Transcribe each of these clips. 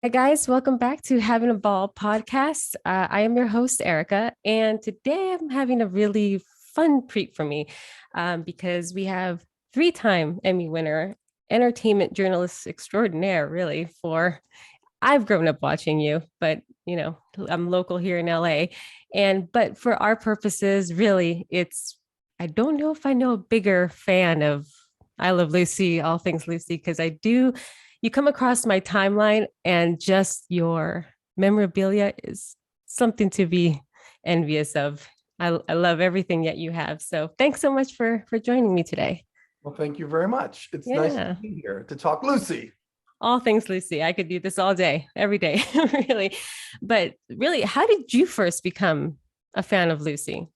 Hi, guys. Welcome back to Having a Ball podcast. I am your host, Erica, and today I'm having a really fun treat for me because we have three-time Emmy winner, entertainment journalist extraordinaire, really, for I've grown up watching you, but I'm local here in LA. But for our purposes, really, I don't know if I know a bigger fan of I Love Lucy, all things Lucy, because you come across my timeline and just your memorabilia is something to be envious of. I love everything that you have. So thanks so much for joining me today. Well, thank you very much. It's nice to Yeah. be here to talk Lucy. All things Lucy. I could do this all day, every day, really. But really, how did you first become a fan of Lucy?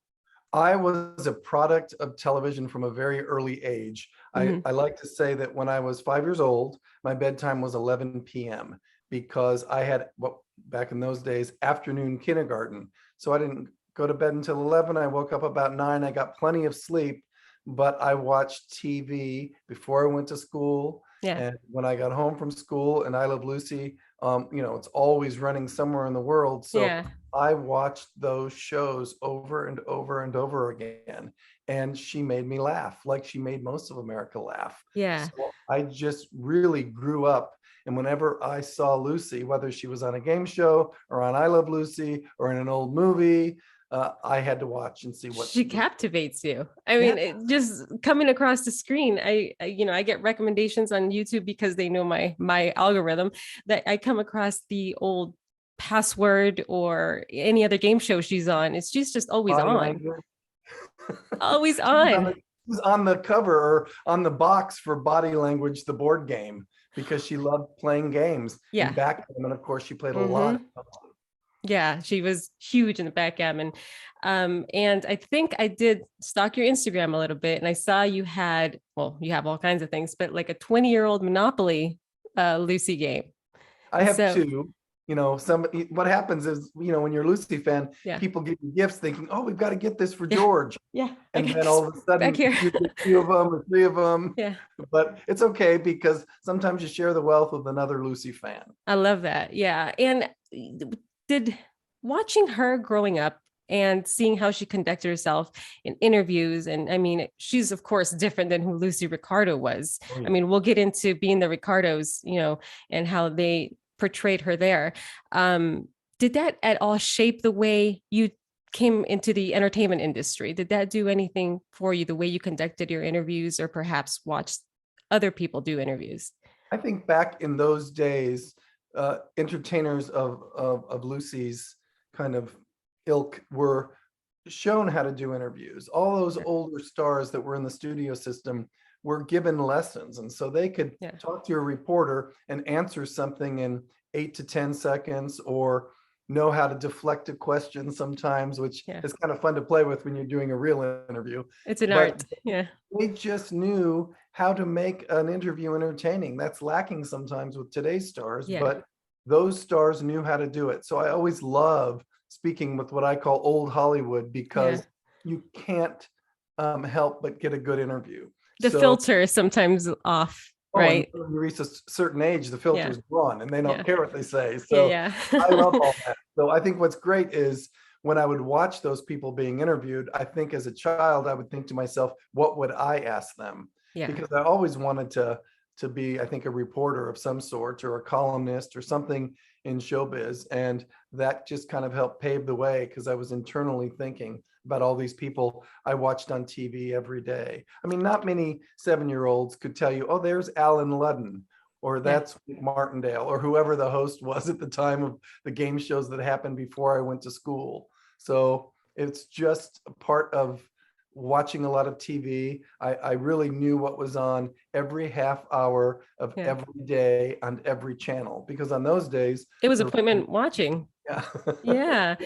I was a product of television from a very early age. Mhm. I like to say that when I was 5 years old, my bedtime was 11 p.m. because I had what back in those days afternoon kindergarten. So I didn't go to bed until 11. I woke up about 9. I got plenty of sleep, but I watched TV before I went to school. Yeah. And when I got home from school, and I Love Lucy, it's always running somewhere in the world. So Yeah. I watched those shows over and over and over again. And she made me laugh like she made most of America laugh. Yeah. So I just really grew up. And whenever I saw Lucy, whether she was on a game show or on I Love Lucy or in an old movie, I had to watch and see what She she was. captivates you. I Yeah. mean, just coming across the screen, I get recommendations on YouTube because they know my algorithm that I come across the old password or any other game show she's on. She's just always Body on, language. always She was on on. the, she was on the cover or on the box for Body Language, the board game, because she loved playing games Yeah. and backgammon. And of course, she played a lot. Hmm. Yeah, she was huge in the backgammon. And I think I did stalk your Instagram a little bit and I saw you have all kinds of things, but like a 20-year-old Monopoly Lucy game. I have So two. What happens is, when you're a Lucy fan, yeah, people give you gifts thinking, oh, we've got to get this for yeah, George. yeah. I And got then this all of a back sudden here. you get two of them or three of them. Yeah, But it's okay because sometimes you share the wealth with another Lucy fan. I love that. Yeah. And did watching her growing up and seeing how she conducted herself in interviews, and I mean, she's of course different than who Lucy Ricardo was. Oh, I yeah. mean, we'll get into being the Ricardos, and how they portrayed her there. Um, did that at all shape the way you came into the entertainment industry? Did that do anything for you, the way you conducted your interviews or perhaps watched other people do interviews? I think back in those days, entertainers of Lucy's kind of ilk were shown how to do interviews. All those Yeah. older stars that were in the studio system were given lessons. And so they could Yeah. talk to a reporter and answer something in 8 to 10 seconds, or know how to deflect a question sometimes, which Yeah. is kind of fun to play with when you're doing a real interview. It's an But art. Yeah. they just knew how to make an interview entertaining. That's lacking sometimes with today's stars, Yeah. but those stars knew how to do it. So I always love speaking with what I call old Hollywood Yeah. because you can't help but get a good interview. The So, filter is sometimes off, and right? when you reach a certain age, the Yeah. filter's gone and they don't Yeah. care what they say. So Yeah. I love Yeah. all that. So I think what's great is when I would watch those people being interviewed, I think as a child, I would think to myself, what would I ask them? Yeah. Because I always wanted to be, I think, a reporter of some sort or a columnist or something in showbiz. And that just kind of helped pave the way because I was internally thinking about all these people I watched on TV every day. I mean, not many 7-year-olds could tell you, oh, there's Alan Ludden, or Yeah. that's Martindale, or whoever the host was at the time of the game shows that happened before I went to school. So it's just a part of watching a lot of TV. I really knew what was on every half hour of Yeah. every day on every channel because on those days, It was there was, appointment watching. yeah. Yeah.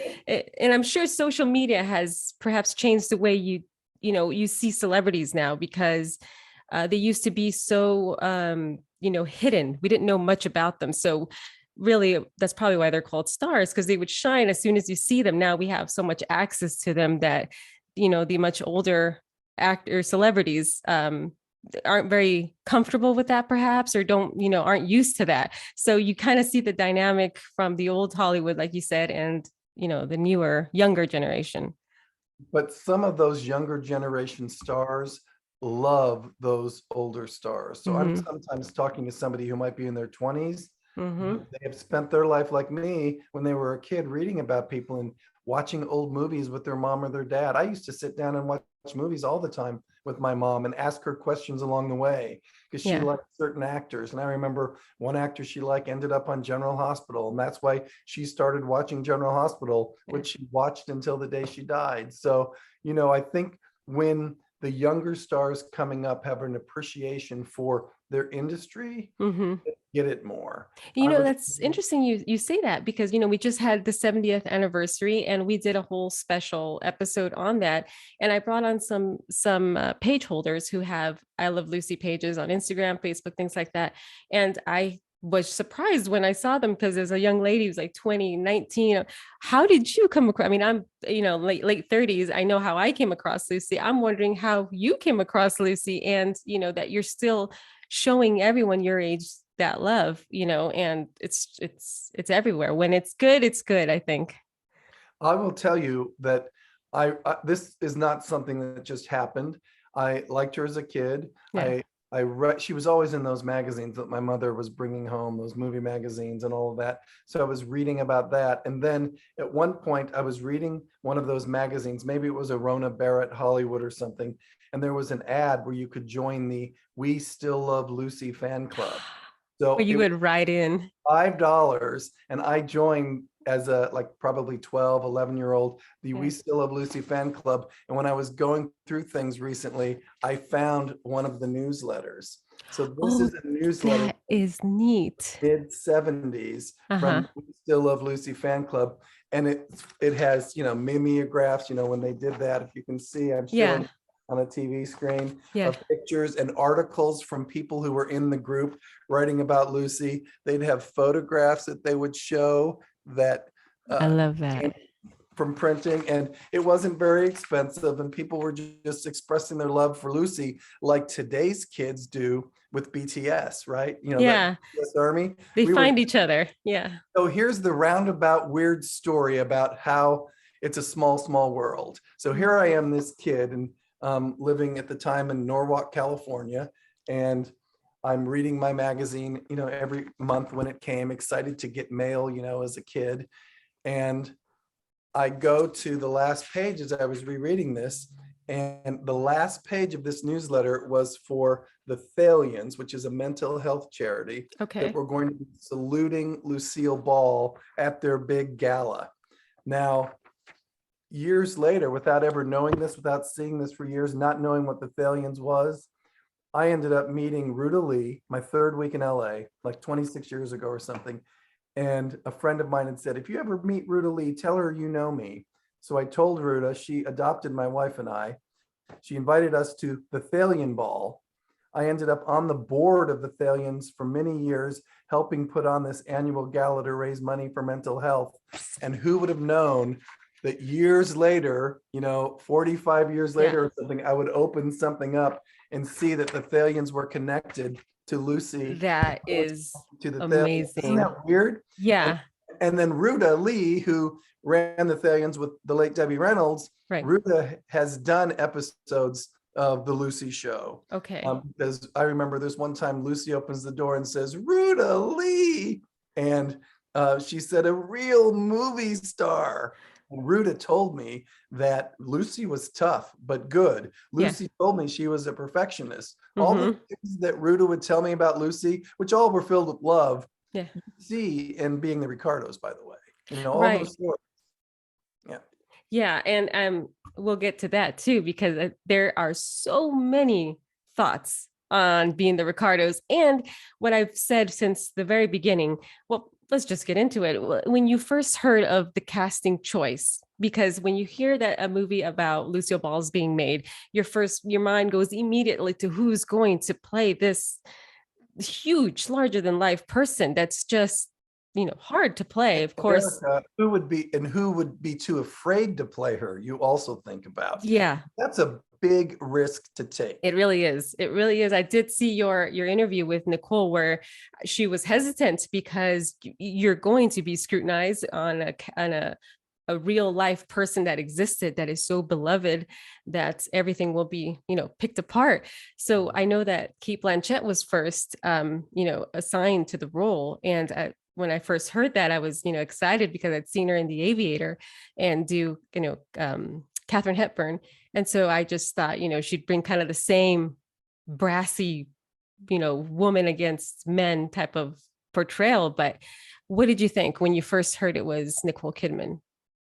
And I'm sure social media has perhaps changed the way you see celebrities now because they used to be so, hidden. We didn't know much about them. So really, that's probably why they're called stars because they would shine as soon as you see them. Now we have so much access to them that, the much older actor celebrities, aren't very comfortable with that perhaps, or don't, aren't used to that. So you kind of see the dynamic from the old Hollywood, like you said, and, the newer, younger generation. But some of those younger generation stars love those older stars. So I'm Mm-hmm. sometimes talking to somebody who might be in their 20s. Mm-hmm. They have spent their life like me when they were a kid, reading about people and watching old movies with their mom or their dad. I used to sit down and watch movies all the time with my mom and ask her questions along the way because she Yeah. liked certain actors. And I remember one actor she liked ended up on General Hospital. And that's why she started watching General Hospital, Yeah. which she watched until the day she died. So, I think when the younger stars coming up have an appreciation for their industry, Mm-hmm. get it more. I was That's interesting you say that, because we just had the 70th anniversary and we did a whole special episode on that, and I brought on some page holders who have I Love Lucy pages on Instagram, Facebook, things like that. And I was surprised when I saw them, because there's a young lady who's like 20, 19. How did you come across? I mean, I'm, late 30s. I know how I came across Lucy. I'm wondering how you came across Lucy, and that you're still showing everyone your age that love, and it's everywhere. When it's good, I think. I will tell you that this is not something that just happened. I liked her as a kid. Yeah. I read, she was always in those magazines that my mother was bringing home, those movie magazines and all of that. So I was reading about that. And then at one point I was reading one of those magazines, maybe it was a Rona Barrett Hollywood or something. And there was an ad where you could join the We Still Love Lucy fan club. Where So you it would write in. $5, and I joined as a like probably 12, 11-year old, the Yeah. We Still Love Lucy fan club. And when I was going through things recently, I found one of the newsletters. So this Oh, is a newsletter that is neat. mid 70s Uh-huh. from We Still Love Lucy fan club. And it has, mimeographs, when they did that, if you can see, I'm Yeah. showing on a TV screen Yeah. of pictures and articles from people who were in the group writing about Lucy. They'd have photographs that they would show that I love came that. from printing, and it wasn't very expensive, and people were just expressing their love for Lucy like today's kids do with BTS, right? That Yeah. BTS army. They We were find each other. Yeah. So here's the roundabout weird story about how it's a small, small world. So here I am, this kid, and living at the time in Norwalk, California, and I'm reading my magazine, every month when it came, excited to get mail, as a kid. And I go to the last page as I was rereading this, and the last page of this newsletter was for the Thalians, which is a mental health charity that Okay. we're going to be saluting Lucille Ball at their big gala. Now, years later, without ever knowing this, without seeing this for years, not knowing what the Thalians was, I ended up meeting Ruta Lee my third week in LA, like 26 years ago or something. And a friend of mine had said, if you ever meet Ruta Lee, tell her you know me. So I told Ruta, she adopted my wife and I. She invited us to the Thalian Ball. I ended up on the board of the Thalians for many years, helping put on this annual gala to raise money for mental health. And who would have known that years later, 45 years later or something, I would open something up and see that the Thalians were connected to Lucy, That is to the Thalians. Isn't amazing. that weird? Yeah. And then Ruta Lee, who ran the Thalians with the late Debbie Reynolds, Right. Ruta has done episodes of the Lucy show. Okay. Because I remember there's one time Lucy opens the door and says, Ruta Lee. And she said, a real movie star. And Ruta told me that Lucy was tough, but good. Lucy told me she was a perfectionist. All the things that Ruta would tell me about Lucy, which all were filled with love, Yeah. see, and being the Ricardos, by the way, all Right. those stories. Yeah. Yeah. And we'll get to that too, because there are so many thoughts on being the Ricardos. And what I've said since the very beginning, well, let's just get into it. When you first heard of the casting choice, because when you hear that a movie about Lucille Ball is being made, your mind goes immediately to who's going to play this huge, larger than life person that's just, hard to play, of course. Erica, who would be too afraid to play her? You also think about. Yeah. That's a big risk to take. It really is. It really is. I did see your interview with Nicole where she was hesitant because you're going to be scrutinized on a real life person that existed that is so beloved that everything will be, picked apart. So I know that Cate Blanchett was first, assigned to the role. And when I first heard that, I was, excited because I'd seen her in The Aviator and do, Katharine Hepburn. And so I just thought, she'd bring kind of the same brassy, woman against men type of portrayal. But what did you think when you first heard it was Nicole Kidman?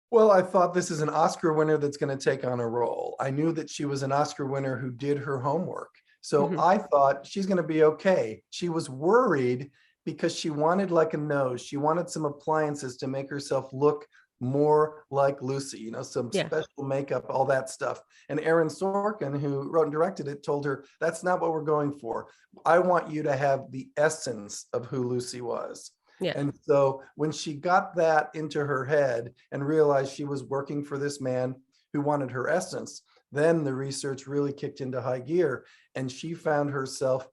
Well, I thought this is an Oscar winner that's going to take on a role. I knew that she was an Oscar winner who did her homework. So I thought she's going to be okay. She was worried because she wanted like a nose. She wanted some appliances to make herself look more like Lucy, some special makeup, all that stuff. And Aaron Sorkin, who wrote and directed it, told her, that's not what we're going for. I want you to have the essence of who Lucy was. Yeah. And so when she got that into her head and realized she was working for this man who wanted her essence, then the research really kicked into high gear. And she found herself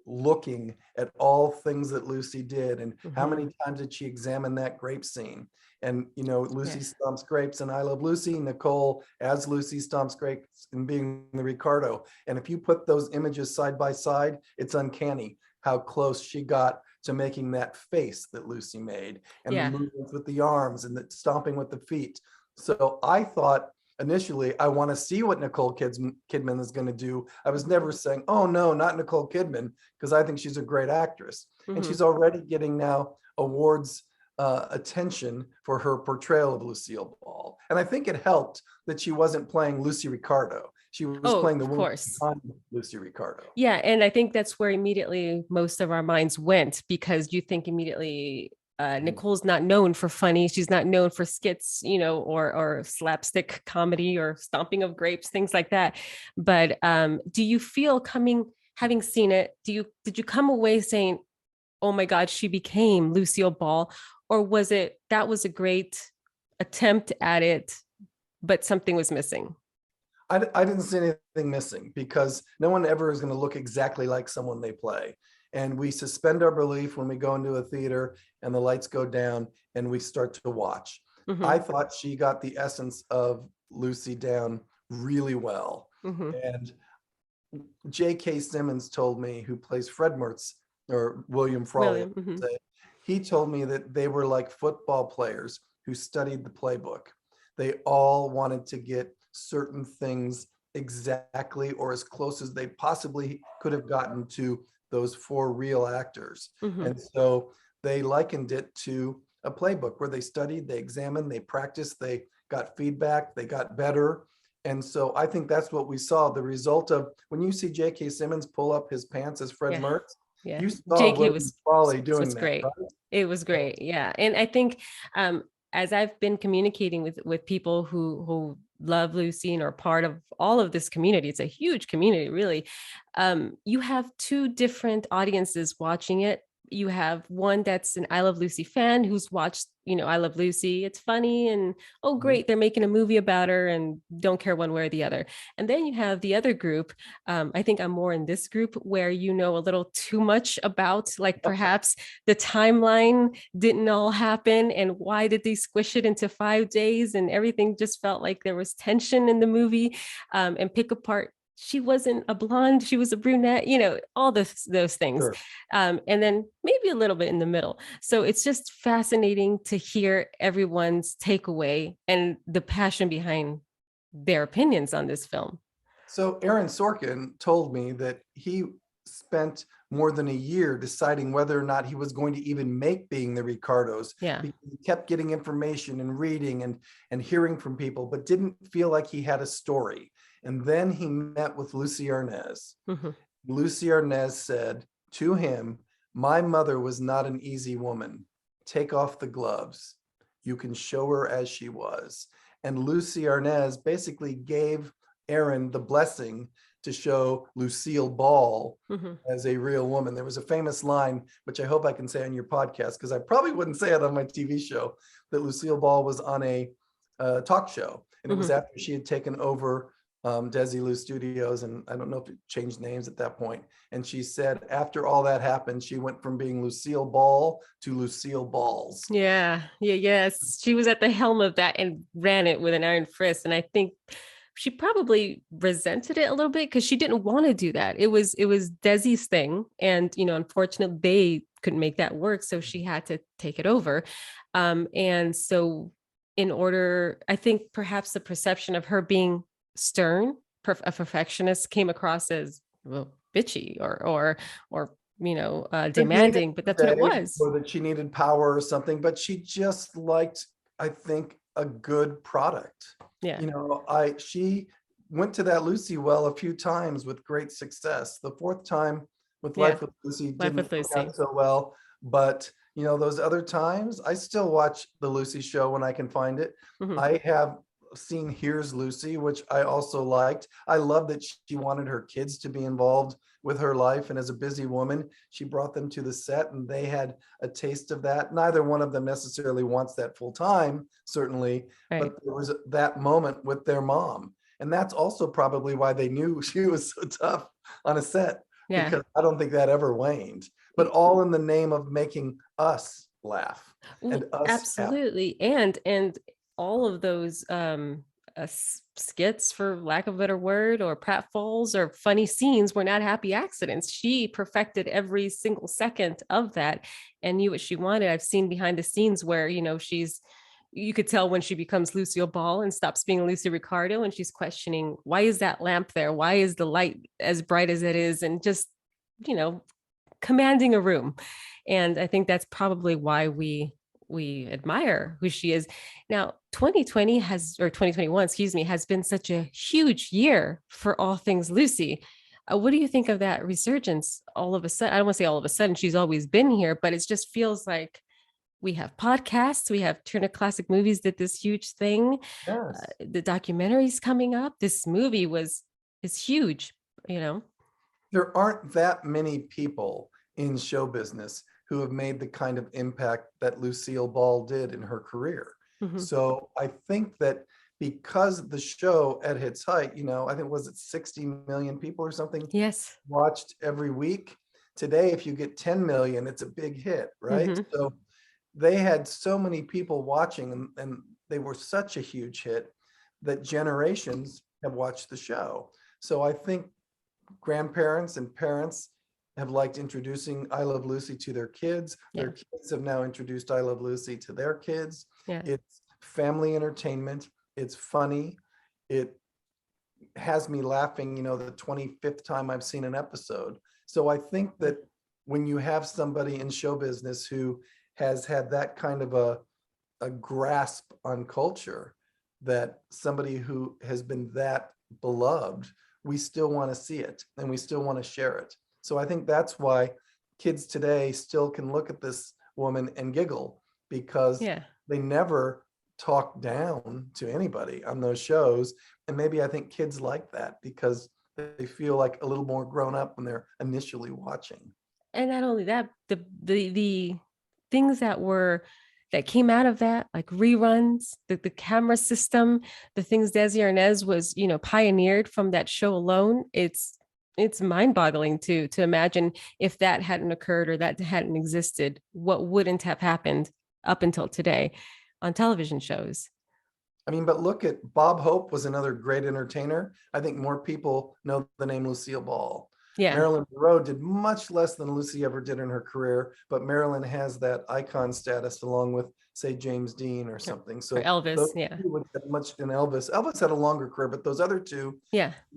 looking at all things that Lucy did. And how many times did she examine that grape scene? And, Lucy stomps grapes and I Love Lucy, Nicole as Lucy stomps grapes and being the Ricardo. And if you put those images side by side, it's uncanny how close she got to making that face that Lucy made and the movements with the arms and the stomping with the feet. So I thought initially, I want to see what Nicole Kidman is going to do. I was never saying, oh no, not Nicole Kidman, because I think she's a great actress. And she's already getting now awards attention for her portrayal of Lucille Ball. And I think it helped that she wasn't playing Lucy Ricardo. She was playing the woman behind Lucy Ricardo. Yeah, and I think that's where immediately most of our minds went, because you think immediately Nicole's not known for funny. She's not known for skits, or slapstick comedy or stomping of grapes, things like that. But do you feel having seen it, did you come away saying, oh my God, she became Lucille Ball? Or was it, that was a great attempt at it, but something was missing? I didn't see anything missing because no one ever is going to look exactly like someone they play. And we suspend our belief when we go into a theater and the lights go down and we start to watch. I thought she got the essence of Lucy down really well. And J.K. Simmons told me, who plays Fred Mertz, or William Frawley, he told me that they were like football players who studied the playbook. They all wanted to get certain things exactly or as close as they possibly could have gotten to those four real actors. And so they likened it to a playbook where they studied, they examined, they practiced, they got feedback, they got better. And so I think that's what we saw. The result of when you see J.K. Simmons pull up his pants as Fred Mertz, you saw J.K. was Frawley doing that. Great. Right? It was great. Yeah. And I think as I've been communicating with people who love Lucy and are part of all of this community, it's a huge community, really. You have two different audiences watching it. You have one that's an I Love Lucy fan who's watched, I Love Lucy. It's funny and, oh, great, they're making a movie about her and don't care one way or the other. And then you have the other group. I think I'm more in this group where a little too much about, like, perhaps the timeline didn't all happen and why did they squish it into 5 days, and everything just felt like there was tension in the movie, and pick apart, she wasn't a blonde, she was a brunette, all those things. And then maybe a little bit in the middle. So it's just fascinating to hear everyone's takeaway and the passion behind their opinions on this film. So Aaron Sorkin told me that he spent more than a year deciding whether or not he was going to even make Being the Ricardos. Yeah. He kept getting information and reading and hearing from people, but didn't feel like he had a story. And then he met with Lucy Arnaz. Lucy Arnaz said to him, my mother was not an easy woman. Take off the gloves. You can show her as she was. And Lucy Arnaz basically gave Aaron the blessing to show Lucille Ball as a real woman. There was a famous line, which I hope I can say on your podcast, because I probably wouldn't say it on my TV show, that Lucille Ball was on a talk show. And it was after she had taken over Desilu Studios, and I don't know if it changed names at that point. And she said after all that happened, she went from being Lucille Ball to Lucille Balls. Yes. She was at the helm of that and ran it with an iron fist. And I think she probably resented it a little bit because she didn't want to do that. It was Desi's thing. And, unfortunately, they couldn't make that work. So she had to take it over. And so in order, I think perhaps the perception of her being stern, a perfectionist came across as, well, bitchy or demanding, but that's what it was. Or that she needed power or something, but she just liked, I think, a good product. Yeah. She went to that Lucy well a few times with great success. The fourth time with Life with Lucy didn't work out so well, but those other times, I still watch the Lucy show when I can find it. Mm-hmm. I have seen Here's Lucy, which I also liked. I love that she wanted her kids to be involved with her life. And as a busy woman, she brought them to the set and they had a taste of that. Neither one of them necessarily wants that full time, certainly, but there was that moment with their mom. And that's also probably why they knew she was so tough on a set, because I don't think that ever waned, but all in the name of making us laugh and us absolutely happy. And all of those skits, for lack of a better word, or pratfalls or funny scenes were not happy accidents. She perfected every single second of that and knew what she wanted. I've seen behind the scenes where, you could tell when she becomes Lucille Ball and stops being Lucy Ricardo, and she's questioning, why is that lamp there? Why is the light as bright as it is? And just, commanding a room. And I think that's probably why we admire who she is. Now, 2021, has been such a huge year for all things Lucy. What do you think of that resurgence all of a sudden? I don't want to say all of a sudden, she's always been here, but it just feels like we have podcasts, we have Turner Classic Movies did this huge thing. Yes. The documentaries coming up. This movie is huge, There aren't that many people in show business who have made the kind of impact that Lucille Ball did in her career. Mm-hmm. So I think that because the show at its height, I think was it 60 million people or something? Yes. Watched every week. Today, if you get 10 million, it's a big hit, right? Mm-hmm. So they had so many people watching and they were such a huge hit that generations have watched the show. So I think grandparents and parents have liked introducing I Love Lucy to their kids. Their kids have now introduced I Love Lucy to their kids. Yeah. It's family entertainment. It's funny. It has me laughing, the 25th time I've seen an episode. So I think that when you have somebody in show business who has had that kind of a grasp on culture, that somebody who has been that beloved, we still want to see it and we still want to share it. So I think that's why kids today still can look at this woman and giggle, because they never talk down to anybody on those shows. And maybe I think kids like that because they feel like a little more grown up when they're initially watching. And not only that, the things that came out of that, like reruns, the camera system, the things Desi Arnaz was, pioneered from that show alone. It's mind-boggling to imagine if that hadn't occurred or that hadn't existed, what wouldn't have happened up until today on television shows. I mean, but look at Bob Hope was another great entertainer. I think more people know the name Lucille Ball. Yeah. Marilyn Monroe did much less than Lucy ever did in her career, but Marilyn has that icon status along with, say, James Dean or something. So or Elvis, would have much in Elvis. Elvis had a longer career, but those other two,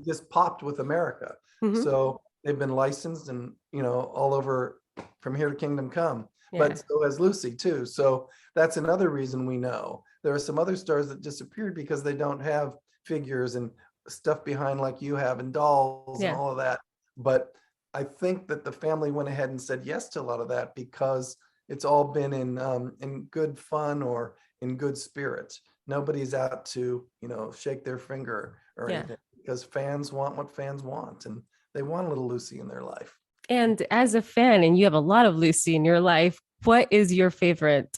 just popped with America. Mm-hmm. So they've been licensed and all over from here to Kingdom Come. Yeah. But so has Lucy too. So that's another reason we know. There are some other stars that disappeared because they don't have figures and stuff behind like you have and dolls and all of that. But I think that the family went ahead and said yes to a lot of that because it's all been in good fun or in good spirit. Nobody's out to, shake their finger or anything, because fans want what fans want and they want a little Lucy in their life. And as a fan, and you have a lot of Lucy in your life, what is your favorite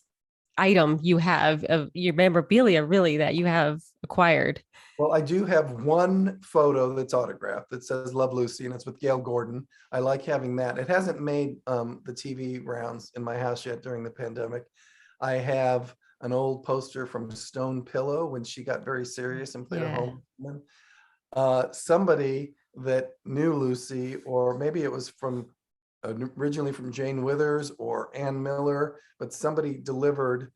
item you have of your memorabilia really that you have acquired? Well, I do have one photo that's autographed that says Love Lucy, and it's with Gail Gordon. I like having that. It hasn't made the TV rounds in my house yet during the pandemic. I have an old poster from Stone Pillow when she got very serious and played a Yeah. home woman. Somebody that knew Lucy, or maybe it was from originally from Jane Withers or Ann Miller, but somebody delivered,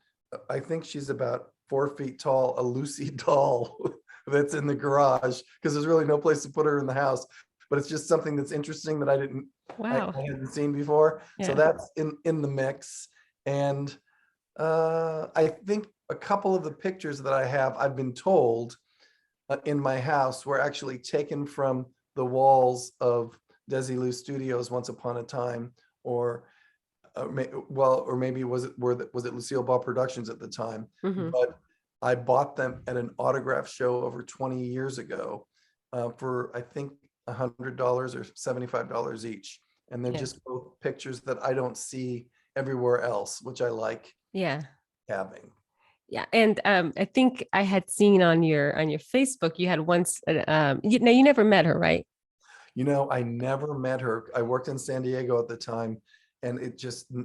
I think she's about 4 feet tall, a Lucy doll that's in the garage because there's really no place to put her in the house. But it's just something that's interesting that Wow. I hadn't seen before. So Yeah. that's in the mix. And I think a couple of the pictures that I have, I've been told in my house were actually taken from the walls of Desilu Studios once upon a time, or or maybe was it Lucille Ball Productions at the time? Hmm. But I bought them at an autograph show over 20 years ago for I think $100 or $75 each, and they're Yeah. just both pictures that I don't see everywhere else, which I like Yeah. having. Yeah, and I think I had seen on your Facebook you had once. Now you never met her, right? I never met her. I worked in San Diego at the time, and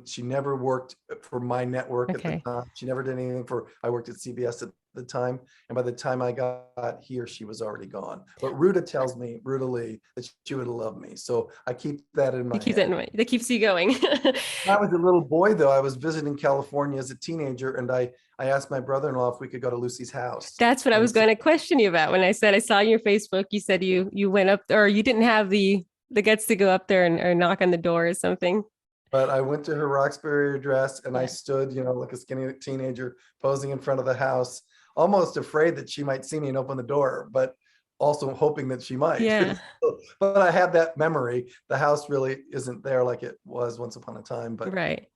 she never worked for my network at the Okay. time. She never did anything I worked at CBS at the time. And by the time I got here, she was already gone. But Ruta tells me, Ruta Lee, that she would have loved me. So I keep that in my It keeps that head. in mind. That keeps you going. When I was a little boy, though, I was visiting California as a teenager, and I asked my brother-in-law if we could go to Lucy's house. That's what I was going to question you about when I said I saw your Facebook. You said you went up, or you didn't have the guts to go up there and or knock on the door or something. But I went to her Roxbury address and I Yeah. stood, like a skinny teenager posing in front of the house, almost afraid that she might see me and open the door, but also hoping that she might. Yeah. But I had that memory. The house really isn't there like it was once upon a time, but Right.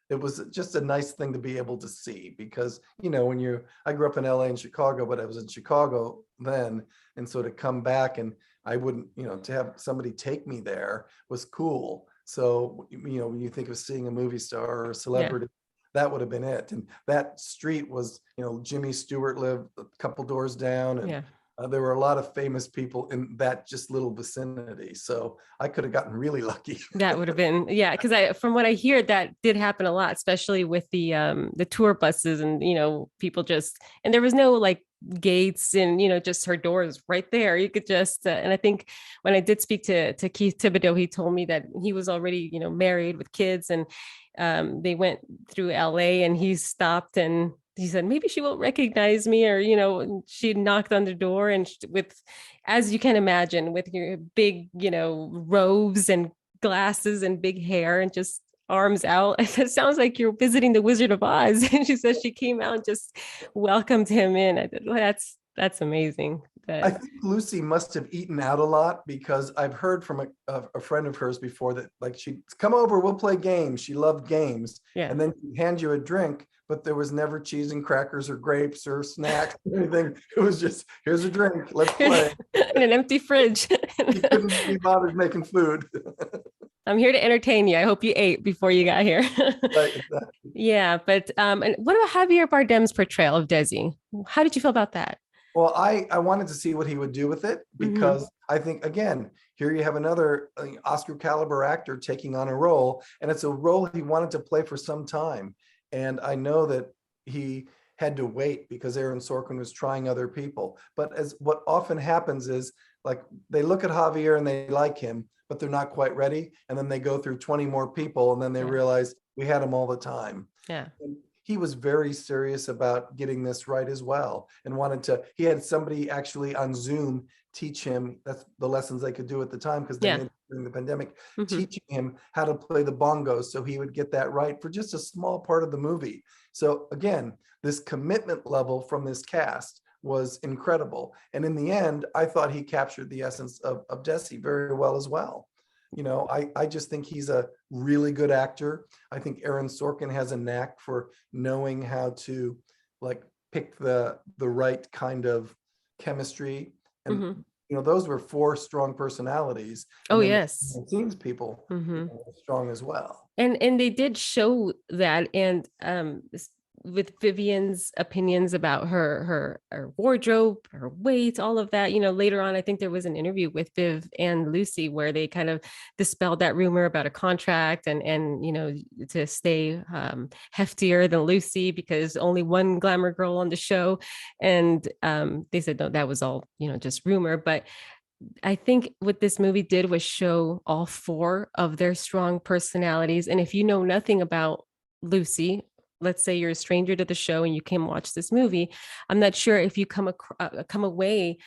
it was just a nice thing to be able to see because, I grew up in LA and Chicago, but I was in Chicago then. And so to come back and I wouldn't, to have somebody take me there was cool. So, when you think of seeing a movie star or a Yeah. celebrity, that would have been it. And that street was, Jimmy Stewart lived a couple doors down, and Yeah. there were a lot of famous people in that just little vicinity. So I could have gotten really lucky. That would have been, yeah, because from what I hear, that did happen a lot, especially with the tour buses and people and there was no like gates and just her doors right there. You could just and I think when I did speak to Keith Thibodeau, he told me that he was already married with kids, and they went through LA and he stopped and he said maybe she won't recognize me, or she knocked on the door and with, as you can imagine, with your big robes and glasses and big hair and just arms out. It sounds like you're visiting the Wizard of Oz. And she says she came out and just welcomed him in. I thought, well, that's amazing. I think Lucy must have eaten out a lot because I've heard from a friend of hers before that like she'd come over, we'll play games. She loved games. Yeah. And then she'd hand you a drink, but there was never cheese and crackers or grapes or snacks or anything. It was just, here's a drink, let's play. In an empty fridge. She couldn't be bothered making food. I'm here to entertain you. I hope you ate before you got here. Right, exactly. Yeah, but and what about Javier Bardem's portrayal of Desi? How did you feel about that? Well, I wanted to see what he would do with it because I think, again, here you have another Oscar caliber actor taking on a role, and it's a role he wanted to play for some time. And I know that he had to wait because Aaron Sorkin was trying other people. But as what often happens is like they look at Javier and they like him, but they're not quite ready. And then they go through 20 more people and then they realize we had him all the time. Yeah. And he was very serious about getting this right as well and he had somebody actually on Zoom teach him, that's the lessons they could do at the time because they made it during the pandemic, teaching him how to play the bongos so he would get that right for just a small part of the movie. So again, this commitment level from this cast was incredible. And in the end, I thought he captured the essence of Desi very well as well. I just think he's a really good actor. I think Aaron Sorkin has a knack for knowing how to like pick the right kind of chemistry. And those were 4 strong personalities. Oh, yes. It seems people strong as well. And they did show that, and with Vivian's opinions about her wardrobe, her weight, all of that. Later on, I think there was an interview with Viv and Lucy where they kind of dispelled that rumor about a contract and to stay heftier than Lucy because only one glamour girl on the show. And they said no, that was all just rumor. But I think what this movie did was show all four of their strong personalities. And if you know nothing about Lucy, let's say you're a stranger to the show and you came watch this movie, I'm not sure if you come away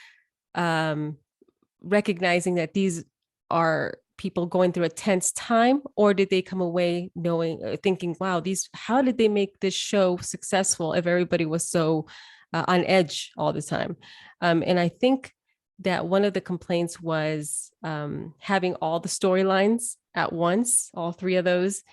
recognizing that these are people going through a tense time, or did they come away thinking, wow, how did they make this show successful if everybody was so on edge all the time? And I think that one of the complaints was having all the storylines at once, all three of those.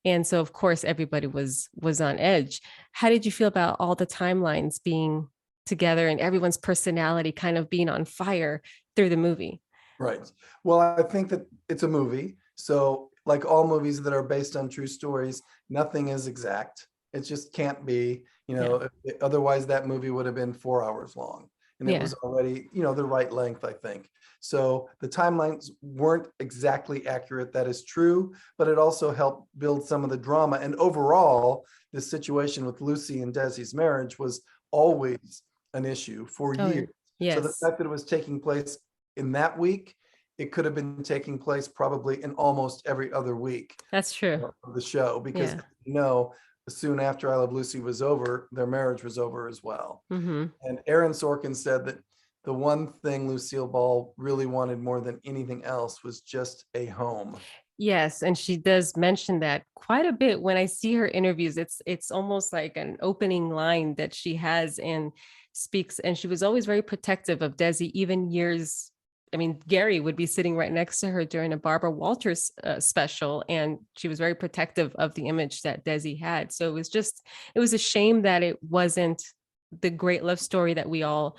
And so, of course, everybody was on edge. How did you feel about all the timelines being together and everyone's personality kind of being on fire through the movie? Right. Well, I think that it's a movie. So like all movies that are based on true stories, nothing is exact. It just can't be, otherwise that movie would have been 4 hours long. And it was already, the right length, I think. So the timelines weren't exactly accurate. That is true, but it also helped build some of the drama. And overall, this situation with Lucy and Desi's marriage was always an issue for years. Yes. So the fact that it was taking place in that week, it could have been taking place probably in almost every other week. That's true. Of the show, because soon after I Love Lucy was over, their marriage was over as well. Mm-hmm. And Aaron Sorkin said that the one thing Lucille Ball really wanted more than anything else was just a home. Yes, and she does mention that quite a bit when I see her interviews. It's almost like an opening line that she has and speaks, and she was always very protective of Desi, even years. I mean, Gary would be sitting right next to her during a Barbara Walters special, and she was very protective of the image that Desi had. So it was a shame that it wasn't the great love story that we all,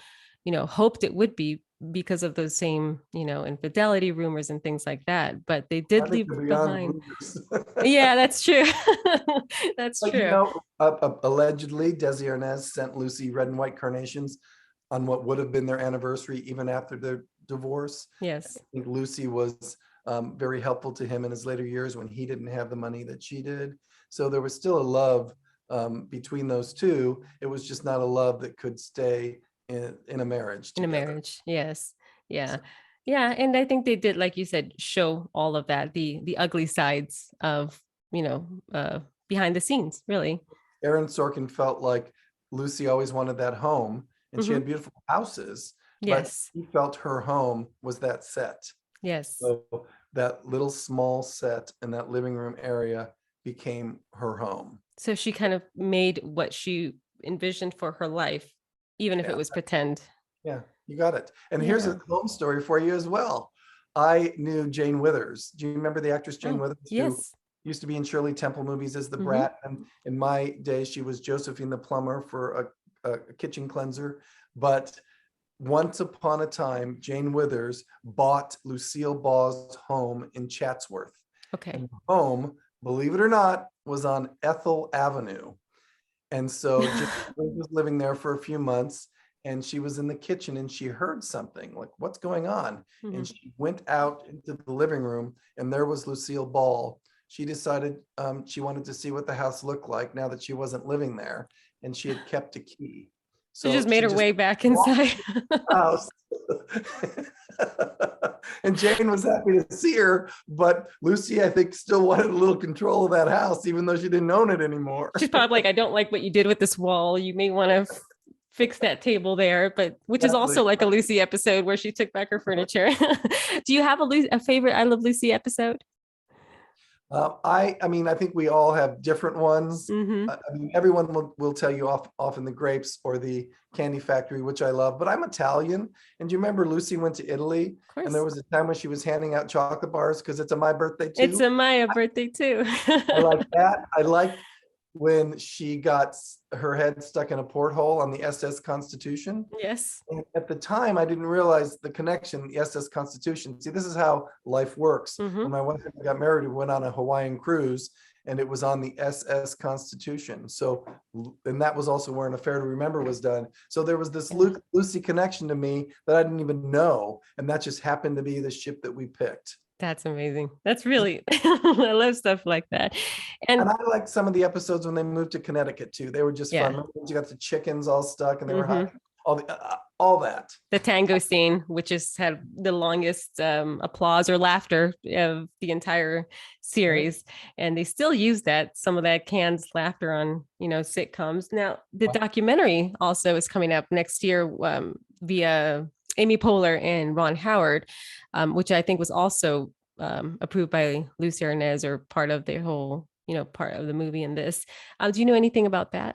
hoped it would be because of those same, infidelity rumors and things like that. But they did leave behind. Yeah, that's true. That's true. Allegedly, Desi Arnaz sent Lucy red and white carnations on what would have been their anniversary, even after their divorce. Yes. I think Lucy was very helpful to him in his later years when he didn't have the money that she did. So there was still a love between those two. It was just not a love that could stay in a marriage together. In a marriage, yes. Yeah. Yeah. And I think they did, like you said, show all of that, the ugly sides of, behind the scenes, really. Aaron Sorkin felt like Lucy always wanted that home, and she had beautiful houses. Yes. But he felt her home was that set. Yes. So that little small set in that living room area became her home. So she kind of made what she envisioned for her life, even if it was pretend. Yeah, you got it. And here's a home story for you as well. I knew Jane Withers. Do you remember the actress Jane Withers? Yes. Who used to be in Shirley Temple movies as the brat. And in my day, she was Josephine the plumber for a kitchen cleanser. But once upon a time, Jane Withers bought Lucille Ball's home in Chatsworth. Okay. And the home, believe it or not, was on Ethel Avenue. And so Jane was living there for a few months, and she was in the kitchen and she heard something like, what's going on? And she went out into the living room, and there was Lucille Ball. She decided she wanted to see what the house looked like now that she wasn't living there, and she had kept a key. So she just made her way back inside. House. And Jane was happy to see her, but Lucy, I think, still wanted a little control of that house, even though she didn't own it anymore. She's probably like, I don't like what you did with this wall. You may want to fix that table there, but which is also like a Lucy episode where she took back her furniture. Do you have a favorite I Love Lucy episode? I mean, I think we all have different ones. Mm-hmm. I mean, everyone will tell you off in the Grapes or the Candy Factory, which I love, but I'm Italian. And do you remember Lucy went to Italy? And there was a time when she was handing out chocolate bars because it's my birthday too. It's a Maya birthday too. I like that. I like when she got her head stuck in a porthole on the SS Constitution. Yes. And at the time, I didn't realize the connection, the SS Constitution. See, this is how life works. When my wife and I got married, we went on a Hawaiian cruise, and it was on the SS Constitution. So, and that was also where An Affair to Remember was done. So there was this Lucy connection to me that I didn't even know, and that just happened to be the ship that we picked. That's amazing. That's really, I love stuff like that. And And I liked some of the episodes when they moved to Connecticut too. They were just fun. yeah. Remember when you got the chickens all stuck and they were Mhm. hiding all that. The tango scene, which has had the longest applause or laughter of the entire series, and they still use that, some of that canned laughter on, you know, sitcoms. Now the documentary also is coming up next year via Amy Poehler and Ron Howard, which I think was also approved by Lucy Arnaz, or part of the whole, you know, part of the movie in this. Do you know anything about that?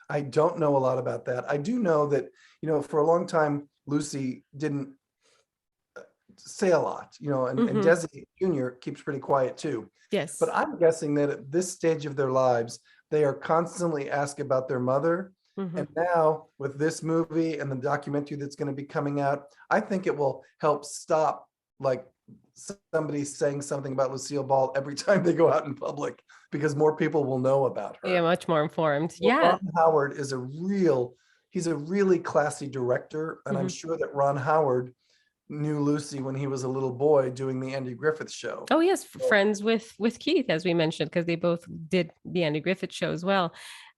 I don't know a lot about that. I do know that, you know, for a long time, Lucy didn't say a lot, you know, and Mhm. Desi Jr. keeps pretty quiet too. Yes. But I'm guessing that at this stage of their lives, they are constantly asked about their mother. Mhm. And now with this movie and the documentary that's going to be coming out, I think it will help stop like somebody saying something about Lucille Ball every time they go out in public, because more people will know about her. Yeah, much more informed. Well, Yeah. Ron Howard is he's a really classy director. And I'm Mhm. sure that Ron Howard knew Lucy when he was a little boy doing the Andy Griffith Show. Oh yes, friends with Keith, as we mentioned, because they both did the Andy Griffith Show as well.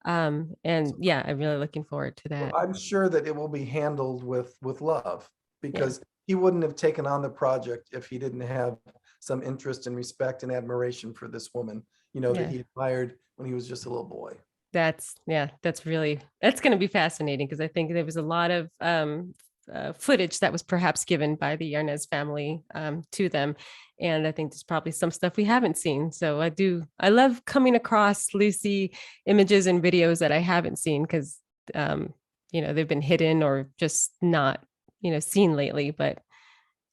And yeah, I'm really looking forward to that. I'm sure that it will be handled with love, Yeah. because he wouldn't have taken on the project if he didn't have some interest and respect and admiration for this woman, you know, that Yeah. he admired when he was just a little boy. That's really, that's going to be fascinating, because I think there was a lot of footage that was perhaps given by the Yarnez family to them, and I think there's probably some stuff we haven't seen. So I love coming across Lucy images and videos that I haven't seen, because you know, they've been hidden or just not, you know, seen lately. But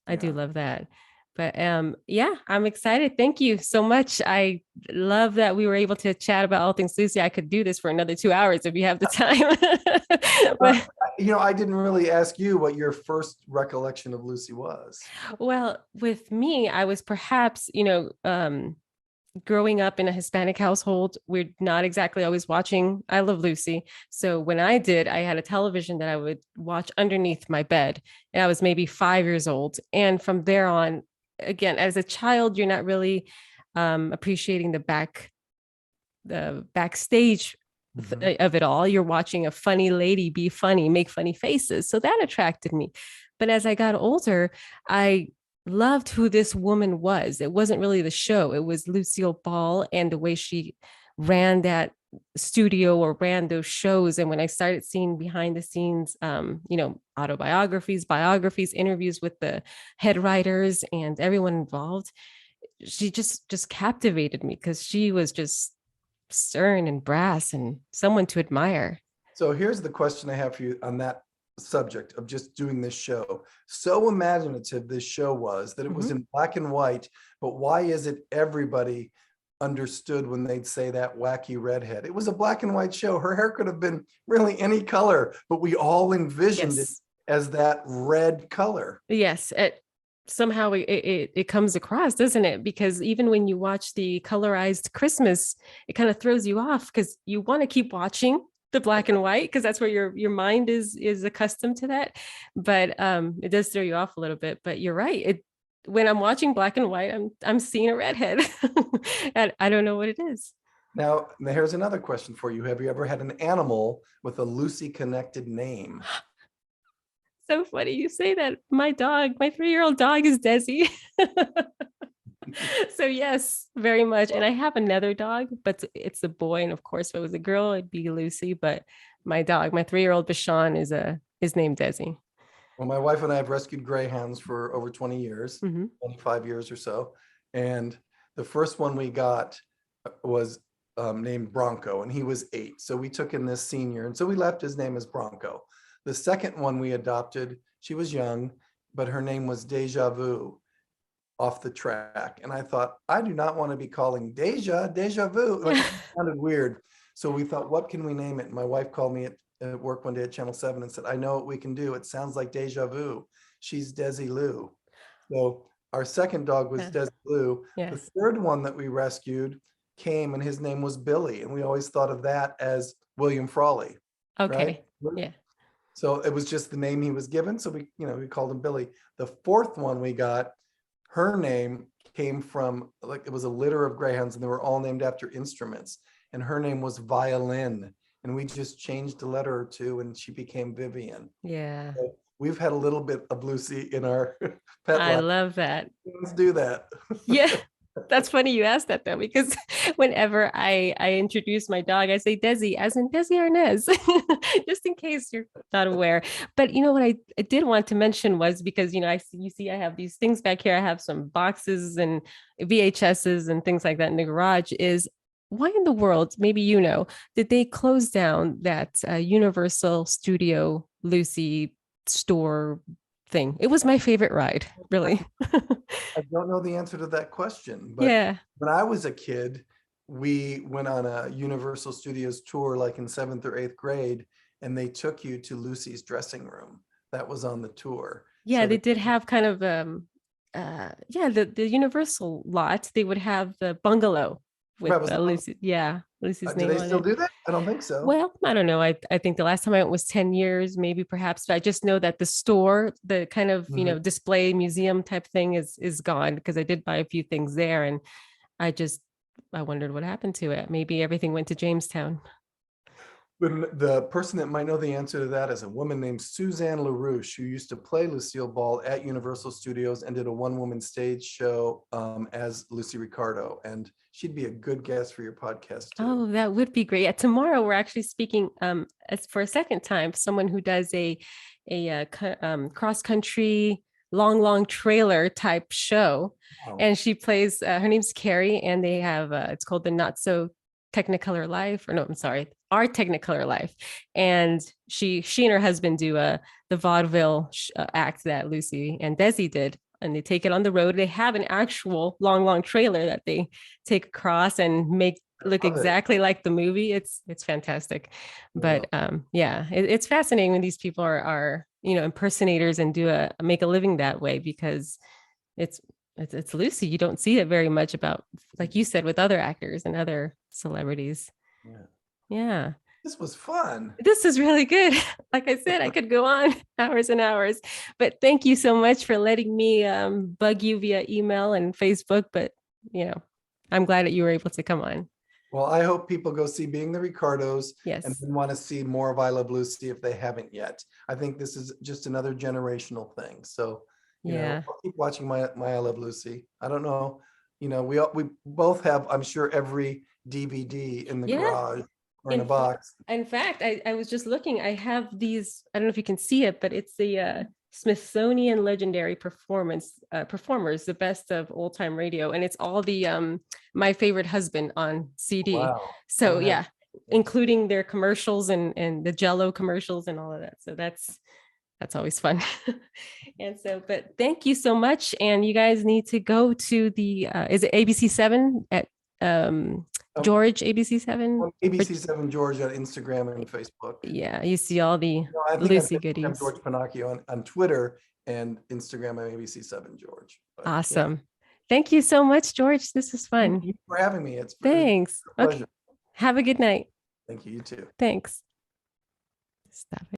I do Yeah. love that. But yeah, I'm excited. Thank you so much. I love that we were able to chat about all things Lucy. I could do this for another 2 hours if you have the time. But You know, I didn't really ask you what your first recollection of Lucy was. well, with me, I was perhaps, you know, growing up in a Hispanic household, we're not exactly always watching I Love Lucy. So when I did, I had a television that I would watch underneath my bed. And I was maybe 5 years old. And from there on, again, as a child, you're not really appreciating the backstage of it all. You're watching a funny lady be funny, make funny faces. So that attracted me. But as I got older, I loved who this woman was. It wasn't really the show, it was Lucille Ball and the way she ran that studio or ran those shows. And when I started seeing behind the scenes, you know, autobiographies, biographies, interviews with the head writers and everyone involved, she just captivated me, because she was just stern and brass and someone to admire. So here's the question I have for you on that subject of just doing this show. So imaginative this show was that it was in black and white, but why is it everybody understood when they'd say that wacky redhead? It was a black and white show. Her hair could have been really any color, but we all envisioned it as that red color. Yes. Somehow it comes across, doesn't it? Because even when you watch the colorized Christmas, it kind of throws you off, because you want to keep watching the black and white, because that's where your mind is accustomed to that. But it does throw you off a little bit. But you're right. When I'm watching black and white, I'm seeing a redhead. And I don't know what it is. Now, here's another question for you. Have you ever had an animal with a Lucy connected name? So funny you say that. My 3-year-old dog is Desi. So yes, very much. And I have another dog, but it's a boy. And of course, if it was a girl, it'd be Lucy. But my 3-year-old Bashan is named Desi. Well, my wife and I have rescued greyhounds for over 20 years, 25 years or so. And the first one we got was named Bronco, and he was 8. So we took in this senior. And so we left his name as Bronco. The second one we adopted, she was young, but her name was Deja Vu, off the track. And I thought, I do not want to be calling Deja Vu. Like, it sounded weird. So we thought, what can we name it? And my wife called me at work one day at Channel 7 and said, I know what we can do. It sounds like Deja Vu. She's Desi Lou. So our second dog was Desi Lou. Yes. The third one that we rescued, came and his name was Billy. And we always thought of that as William Frawley, right? Okay. Yeah. So it was just the name he was given. So we called him Billy. The fourth one we got, her name came from, like, it was a litter of greyhounds and they were all named after instruments. And her name was Violin. And we just changed a letter or two and she became Vivian. Yeah. So we've had a little bit of Lucy in our pet I life. love that. Let's do that. Yeah. That's funny you asked that though, because whenever I introduce my dog, I say Desi, as in Desi Arnaz, just in case you're not aware. But you know what I did want to mention was because you see I have these things back here. I have some boxes and VHSs and things like that in the garage. Is why in the world, maybe did they close down that Universal Studio Lucy store thing? It was my favorite ride, really. I don't know the answer to that question, but Yeah. when I was a kid, we went on a Universal Studios tour like in 7th or 8th grade, and they took you to Lucy's dressing room. That was on the tour. Yeah, So they did have kind of the Universal lot. They would have the bungalow with That was the Lucy. Yeah, Lucy's do name they on still it. do that? I don't think so. Well, I don't know. I think the last time I went was 10 years, maybe perhaps, but I just know that the store, the kind of, Mhm. display museum type thing is gone because I did buy a few things there and I wondered what happened to it. Maybe everything went to Jamestown. When the person that might know the answer to that is a woman named Suzanne LaRouche, who used to play Lucille Ball at Universal Studios and did a one-woman stage show as Lucy Ricardo. And she'd be a good guest for your podcast too. Oh, that would be great. Yeah, tomorrow we're actually speaking as for a second time, someone who does a cross country long trailer type show, Wow. and she plays. Her name's Carrie, and they have it's called the Not So Technicolor Life, or no, I'm sorry, Our Technicolor Life, and she and her husband do the vaudeville act that Lucy and Desi did. And they take it on the road. They have an actual long trailer that they take across and make look exactly like the movie. It's fantastic. But it's fascinating when these people are impersonators and make a living that way, because it's Lucy. You don't see it very much about, like you said, with other actors and other celebrities. Yeah. This was fun. This is really good. Like I said, I could go on hours and hours, but thank you so much for letting me bug you via email and Facebook. But, I'm glad that you were able to come on. Well, I hope people go see Being the Ricardos. Yes. And then want to see more of I Love Lucy if they haven't yet. I think this is just another generational thing. So, I'll keep watching my I Love Lucy. I don't know. We both have, I'm sure, every DVD in the garage. Or in a box. In fact, I was just looking. I have these. I don't know if you can see it, but it's the Smithsonian Legendary Performers, the best of old time radio, and it's all the My Favorite Husband on CD. Wow. So including their commercials and the Jello commercials and all of that. So that's always fun. And so, but thank you so much. And you guys need to go to the is it ABC7 at George ABC7? ABC7 George on Instagram and Facebook. Yeah, you see all the Lucy goodies. I'm George Pinocchio on Twitter and Instagram. I'm ABC7 George. But, awesome. Thank you so much, George. This is fun. Thank you for having me. Thanks. Okay. Have a good night. Thank you. You too. Thanks. Stop it.